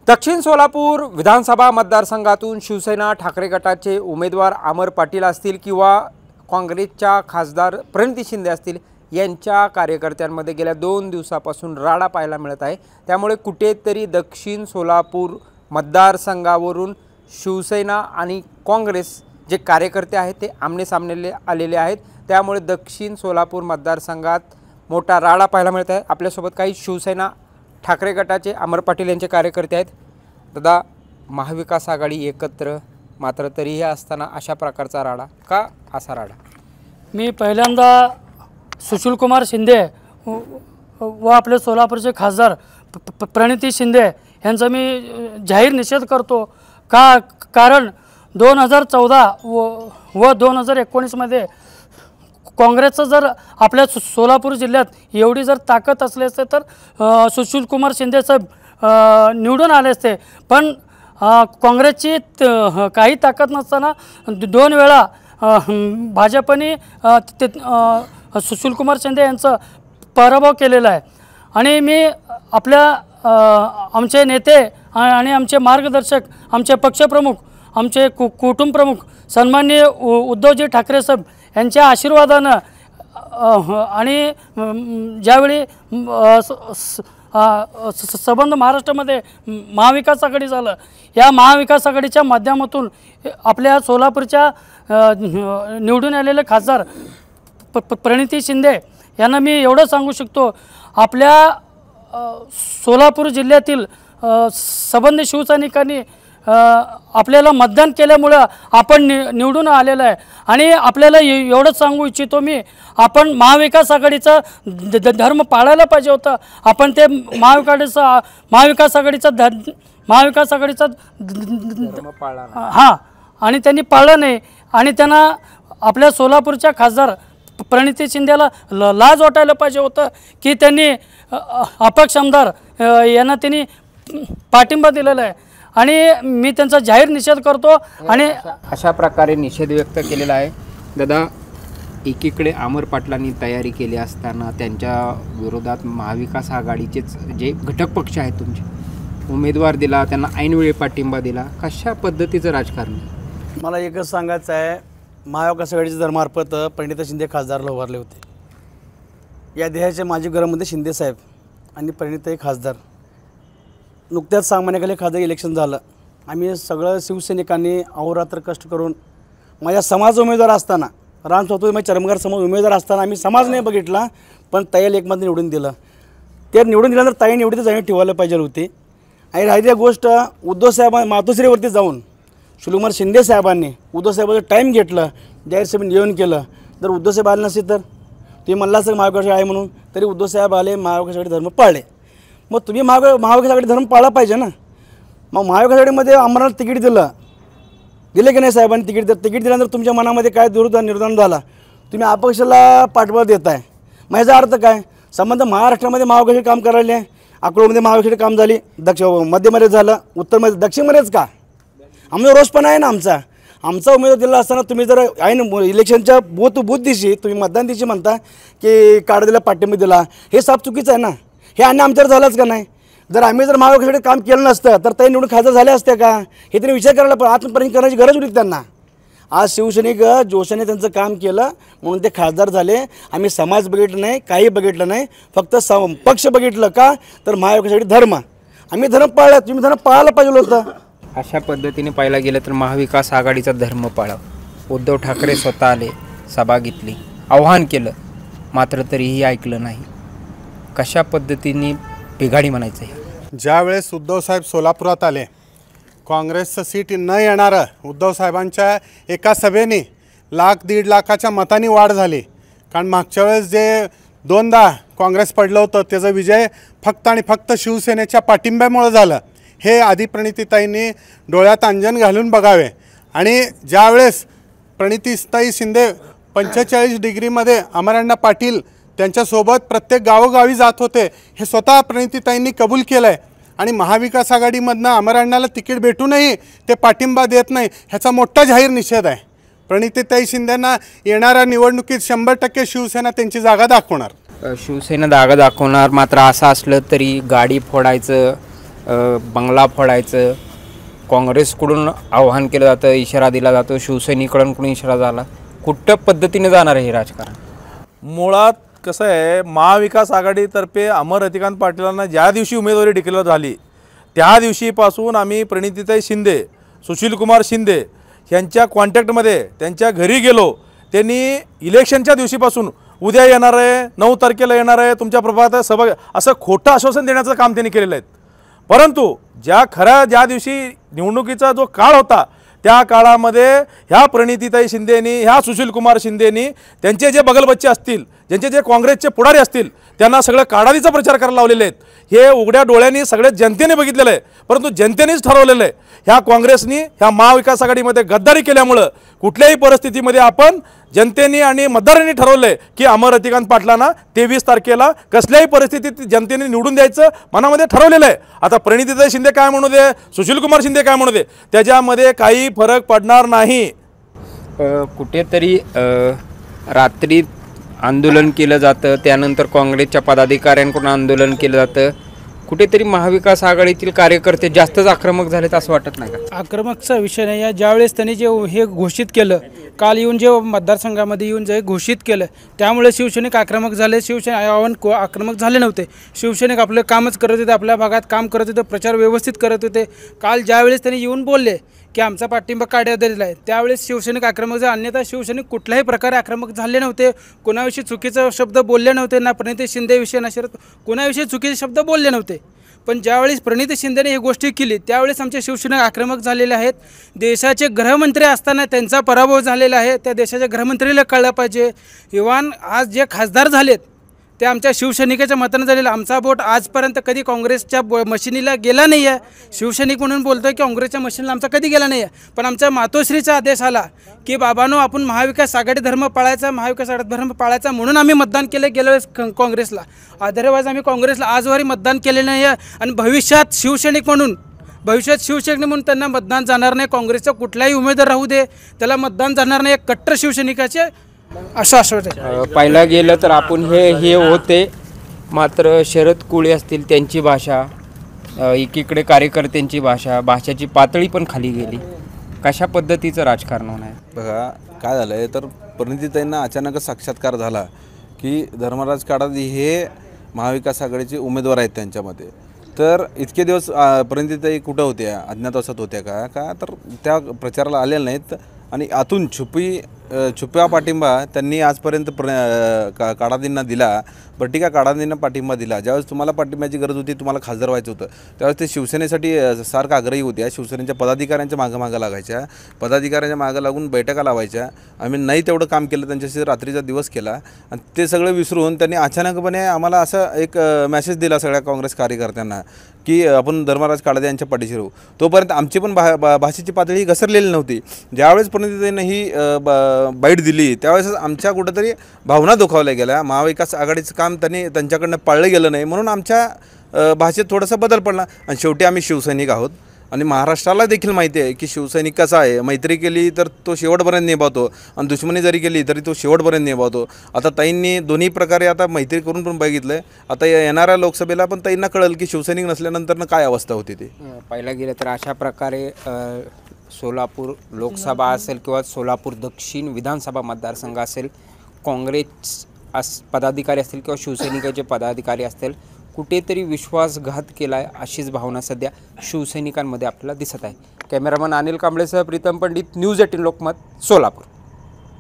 दक्षिण सोलापूर विधानसभा मतदारसंघातून शिवसेना ठाकरे गटाचे उमेदवार अमर पाटील असतील किंवा काँग्रेसच्या खासदार प्रणिती शिंदे असतील यांच्या कार्यकर्त्यांमध्ये गेल्या 2 दिवसापासून राडा पाहायला मिळत आहे। त्यामुळे कुठेतरी दक्षिण सोलापूर मतदारसंघावरून शिवसेना आणि काँग्रेस जे कार्यकर्ते आहेत ते आमने-सामने आलेले आहेत। त्यामुळे दक्षिण सोलापूर मतदारसंघात मोठा राडा पाहायला मिळत आहे। आपल्यासोबत काही शिवसेना ठाकरे गटाचे अमर पाटील यांचे कार्यकर्ते आहेत। दादा, महाविकास आघाडी एकत्र मात्र तरीही असताना अशा प्रकारचा राडा का? असा राडा मी पहिल्यांदा सुशील कुमार शिंदे व आपले सोलापूरचे खासदार प्रणिती शिंदे यांचा मी जाहीर निषेध करतो। कारण 2014 व 2019 मध्ये काँग्रेसचं जर आपल्या सोलापूर जिल्ह्यात एवढी जर ताकद असली असते तर सुशील कुमार शिंदे साहेब निवडून आले असते। पण काँग्रेसची काही ताकद नसताना 2 वेळा भाजपने सुशील कुमार शिंदे यांचा पराभव केलेला आहे। आणि मी आपल्या आमचे नेते आणि आमचे मार्गदर्शक, आमचे पक्षप्रमुख, आमचे कुटुंब प्रमुख सन्माननीय उद्धवजी ठाकरे साहेब यांच्या आशीर्वादानं आणि ज्यावेळी संबंध महाराष्ट्रामध्ये महाविकास आघाडी झालं, या महाविकास आघाडीच्या माध्यमातून आपल्या सोलापूरच्या निवडून आलेले खासदार प्रणिती शिंदे यांना मी एवढं सांगू शकतो, आपल्या सोलापूर जिल्ह्यातील संबंध शिवसैनिकांनी आपल्याला मतदान केल्यामुळं आपण निवडून आलेलं आहे। आणि आपल्याला एवढंच सांगू इच्छितो मी, आपण महाविकास आघाडीचा धर्म पाळायला पाहिजे होता। आपण ते महाविकास आघाडीचा धर्म पाळला हां, आणि त्यांनी पाळलं नाही। आणि त्यांना आपल्या सोलापूरच्या खासदार प्रणिती शिंदेला लाज वाटायला पाहिजे होतं की त्यांनी अपक्ष आमदार यांना त्यांनी पाठिंबा दिलेला आहे। आणि मी त्यांचा जाहीर निषेध करतो। आणि अशा प्रकारे निषेध व्यक्त केलेला आहे। दादा, एकीकडे अमर पाटलांनी तयारी केली असताना त्यांच्या विरोधात महाविकास आघाडीचेच जे घटक पक्ष आहेत तुमचे उमेदवार दिला, त्यांना ऐनवेळी पाठिंबा दिला, कशा पद्धतीचं राजकारण? मला एकच सांगायचं आहे, महाविकास आघाडीच्या धर्मार्फत प्रणिती शिंदे खासदारला उभारले होते। या देशाचे माजी गृहमंत्री शिंदे साहेब आणि प्रणिती खासदार नुकत्याच 6 महिन्याखाली खासदार इलेक्शन झालं। आम्ही सगळं शिवसैनिकांनी अहोरात्र कष्ट करून माझ्या समाज उमेदवार असताना, राम स्वतः चरमगार समाज उमेदवार असताना आम्ही समाज नाही बघितला, पण ताईला एकमत निवडून दिलं। ते निवडून दिल्यानंतर ताईने एवढी तर जाणीव ठेवायला पाहिजे होती। आणि राहिली गोष्ट उद्धव साहेब मातोश्रीवरती जाऊन सुशीलकुमार शिंदे साहेबांनी उद्धव साहेबाचं टाईम घेतलं, जाहीर साहेब नियोजन केलं। जर उद्धव साहेब आले नसते तर तुम्ही म्हणला असं महाविकास आहे म्हणून, तरी उद्धव साहेब आले, महाविकास आघाडी धर्म पाळले। मग तुम्ही महाविकास आघाडी धर्म पाळला पाहिजे ना। मग महाविकास आघाडीमध्ये आम्हाला तिकीट दिले की नाही साहेबांनी? तिकीट दिल्यानंतर तुमच्या मनामध्ये काय निर्धारण झाला? तुम्ही अपक्षाला पाठबळ देत आहे। मग याचा अर्थ काय? संबंध महाराष्ट्रामध्ये महाविकास काम करायला, अकोल्यामध्ये महाविकास काम झाली, मध्यमध्ये झालं, उत्तरमध्ये, दक्षिणमध्येच का? आमचा रोष पण आहे ना आमचा उमेदवार दिला असताना तुम्ही जर आहे ना इलेक्शनच्या बूथ दिवशी तुम्ही मतदान दिवशी म्हणता की कार्ड दिला, पाठिंबा दिला, हे साफ चुकीचं आहे ना। हे अन्य आमच्यावर झालंच का नाही? जर आम्ही जर महाविकासाकडे काम केलं नसतं तर ते निवडून खासदार झाले असते का? हे त्यांनी विचार करायला पण आत्मपरीक्षण करण्याची गरज होती त्यांना। आज शिवसैनिक जोशाने त्यांचं काम केलं म्हणून ते खासदार झाले। आम्ही समाज बघितलं नाही, काही बघितलं नाही, फक्त पक्ष बघितलं का? तर महाविकासासाठी धर्म, आम्ही धर्म पाळला, तुम्ही धर्म पाळायला पाहिजे होतं। अशा पद्धतीने पाहायला गेलं तर महाविकास आघाडीचा धर्म पाळा, उद्धव ठाकरे स्वतः आले, सभा घेतली, आव्हान केलं, मात्र तरीही ऐकलं नाही। कशा पद्धतीने बिघाडी म्हणायचं आहे? ज्यावेळेस उद्धवसाहेब सोलापुरात आले, काँग्रेसचं सीट न येणारं उद्धव साहेबांच्या एका सभेने 1,00,000-1.5 लाखाच्या मतांनी वाढ झाली। कारण मागच्या वेळेस जे 2दा काँग्रेस पडलं होतं त्याचा विजय फक्त आणि फक्त शिवसेनेच्या पाठिंब्यामुळे झालं, हे आधी प्रणितीताईंनी डोळ्यात अंजन घालून बघावे। आणि ज्यावेळेस प्रणितीताई शिंदे 45 डिग्रीमध्ये अमरांना पाटील त्यांच्यासोबत प्रत्येक गावोगावी जात होते, हे स्वतः प्रणितीताईंनी कबूल केलं आहे। आणि महाविकास आघाडीमधनं अमरांनाला तिकीट भेटूनही ते पाठिंबा देत नाही, ह्याचा मोठा जाहीर निषेध आहे। प्रणितीताई शिंदेंना येणाऱ्या निवडणुकीत 100% शिवसेना त्यांची जागा दाखवणार। शिवसेना जागा दाखवणार, मात्र असं असलं तरी गाडी फोडायचं बंगला फोडायचं काँग्रेसकडून आव्हान केलं जातं, इशारा दिला जातो, शिवसैनिकांकडून इशारा झाला. कुठल्या पद्धतीने जाणार आहे हे राजकारण? मुळात कसं आहे, महाविकास आघाडीतर्फे अमर रतिकांत पाटीलांना ज्या दिवशी उमेदवारी डिक्लेअर झाली त्या दिवशीपासून आम्ही प्रणितीताई शिंदे, सुशीलकुमार शिंदे यांच्या कॉन्टॅक्टमध्ये त्यांच्या घरी गेलो. त्यांनी इलेक्शनच्या दिवशीपासून उद्या येणार आहे, 9 तारखेला येणार आहे, तुमच्या प्रभागात सभा, असं खोटं आश्वासन देण्याचं काम त्यांनी केलेलं आहे. परंतु ज्या दिवशी निवडणुकीचा जो काळ होता त्या काळामध्ये ह्या प्रणितीताई शिंदेनी, ह्या सुशीलकुमार शिंदेनी त्यांचे जे बगलबच्चे असतील, ज्यांचे जे काँग्रेसचे पुढारी असतील, त्यांना सगळं काढाडीचा प्रचार करायला लावलेले आहेत. हे उघड्या डोळ्यांनी सगळे जनतेने बघितलेलं आहे. परंतु जनतेनेच ठरवलेलं आहे ह्या काँग्रेसनी ह्या महाविकास आघाडीमध्ये गद्दारी केल्यामुळं कुठल्याही परिस्थितीमध्ये आपण जनतेने आणि मतदारांनी ठरवलं आहे की अमर रतिकांत पाटलांना 23 तारखेला कसल्याही परिस्थितीत जनतेने निवडून द्यायचं मनामध्ये ठरवलेलं आहे. आता प्रणितीताई शिंदे काय म्हणू दे, सुशीलकुमार शिंदे काय म्हणू दे, त्याच्यामध्ये काही फरक पडणार नाही. कुठेतरी रात्री आंदोलन केलं जातं, त्यानंतर काँग्रेसच्या पदाधिकाऱ्यांकडून आंदोलन केलं जातं. कुठेतरी महाविकास आघाडीतील कार्यकर्ते जास्तच आक्रमक झालेत असं वाटत नाही का? आक्रमकचा विषय नाही. ज्यावेळेस त्यांनी जे हे घोषित केलं, काल येऊन जे मतदारसंघामध्ये येऊन जे घोषित केलं, त्यामुळे शिवसैनिक आक्रमक झाले. शिवसैनिक आक्रमक झाले नव्हते. शिवसैनिक आपलं कामच करत होते, आपल्या भागात काम करत होते, प्रचार व्यवस्थित करत होते. काल ज्यावेळेस त्यांनी येऊन बोलले की आमचा पाठिंबा काढण्यात दिलेला आहे, त्यावेळेस शिवसैनिक आक्रमक झाले. अन्यथा शिवसैनिक कुठल्याही प्रकारे आक्रमक झाले नव्हते, कोणाविषयी चुकीचा शब्द बोलले नव्हते, ना प्रणिती शिंदेविषयी ना शरद कोणाविषयी चुकीचे शब्द बोलले नव्हते. पण ज्यावेळेस प्रणिती शिंदेने ही गोष्टी केली त्यावेळेस आमचे शिवसैनिक आक्रमक झालेले आहेत. देशाचे गृहमंत्री असताना त्यांचा पराभव झालेला आहे. त्या देशाच्या गृहमंत्रीला कळलं पाहिजे. इव्हन आज जे खासदार झालेत ते आमच्या शिवसैनिकाच्या मतानं झालेलं. आमचा वोट आजपर्यंत कधी काँग्रेसच्या मशिनीला गेला नाही आहे. शिवसैनिक म्हणून बोलतो की काँग्रेसच्या मशिनीला आमचा कधी गेला नाही आहे. पण आमच्या मातोश्रीचा आदेश आला की बाबांनो आपण महाविकास आघाडी धर्म पाळायचा, महाविकास आघाडी धर्म पाळायचा, म्हणून आम्ही मतदान केलं गेल्या वेळेस काँग्रेसला. अदरवाईज आम्ही काँग्रेसला आजवरी मतदान केलेलं नाही आहे. आणि भविष्यात शिवसैनिक म्हणून त्यांना मतदान जाणार नाही. काँग्रेसचा कुठलाही उमेदवार राहू दे त्याला मतदान जाणार नाही. एक कट्टर शिवसैनिकाचे असं आश्वासन पाहिला गेलं तर आपण हे होते. मात्र शरद कुळे असतील त्यांची भाषा, एकीकडे कार्यकर्त्यांची भाषाची पातळी पण खाली गेली. कशा पद्धतीचं राजकारण होणार आहे? बघा काय झालं आहे तर प्रणितीताईंना अचानकच साक्षात्कार झाला की धर्मराज काडादी हे महाविकास आघाडीचे उमेदवार आहेत त्यांच्यामध्ये. तर इतके दिवस प्रणितीताई कुठं होत्या, अज्ञातवासात होत्या का तर त्या प्रचाराला आलेल्या नाहीत. आणि आतून छुप्या पाठिंबा त्यांनी आजपर्यंत काडादींना दिला. बरं ठीक आहे, काडादींना पाठिंबा दिला. ज्यावेळेस तुम्हाला पाठिंब्याची गरज होती, तुम्हाला खासदार व्हायचं होतं, त्यावेळेस ते शिवसेनेसाठी सारखं आग्रही होत्या. शिवसेनेच्या पदाधिकाऱ्यांच्या मागं लागायच्या, पदाधिकाऱ्यांच्या मागं लागून बैठका लावायच्या. आम्ही नाही तेवढं काम केलं, त्यांच्याशी रात्रीचा दिवस केला. आणि ते सगळं विसरून त्यांनी अचानकपणे आम्हाला असं एक मेसेज दिला सगळ्या काँग्रेस कार्यकर्त्यांना की आपण धर्मराज काडादी यांच्या पाठीशी राहू. तोपर्यंत आमची पण भाषेची पातळी घसरलेली नव्हती. ज्यावेळेस प्रणितीताईंनी ही बाईट दिली त्यावेळेस आमच्या कुठंतरी भावना दुखावल्या गेल्या. महाविकास आघाडीचं काम त्यांच्याकडनं पाळलं गेलं नाही, म्हणून आमच्या भाषेत थोडासा बदल पडला. आणि शेवटी आम्ही शिवसैनिक आहोत आणि महाराष्ट्राला देखील माहिती आहे की शिवसैनिक कसा आहे. मैत्री केली तर तो शेवटपर्यंत निभावतो आणि दुश्मनी जरी केली तरी तो शेवटपर्यंत निभावतो. आता ताईंनी दोन्ही प्रकारे आता मैत्री करून पण बघितलं आहे. आता येणाऱ्या लोकसभेला पण ताईंना कळेल की शिवसैनिक नसल्यानंतर काय अवस्था होती ती. पाहिलं गेलं तर अशा प्रकारे सोलापूर लोकसभा असेल किंवा सोलापूर दक्षिण विधानसभा मतदारसंघ असेल, काँग्रेस पदाधिकारी असतील किंवा शिवसैनिकाचे पदाधिकारी असतील, कुठेतरी विश्वासघात केला आहे अशीच भावना सध्या शिवसैनिकांमध्ये आपल्याला दिसत आहे. कॅमेरामन अनिल कांबळेसह प्रीतम पंडित, न्यूज 18 लोकमत, सोलापूर.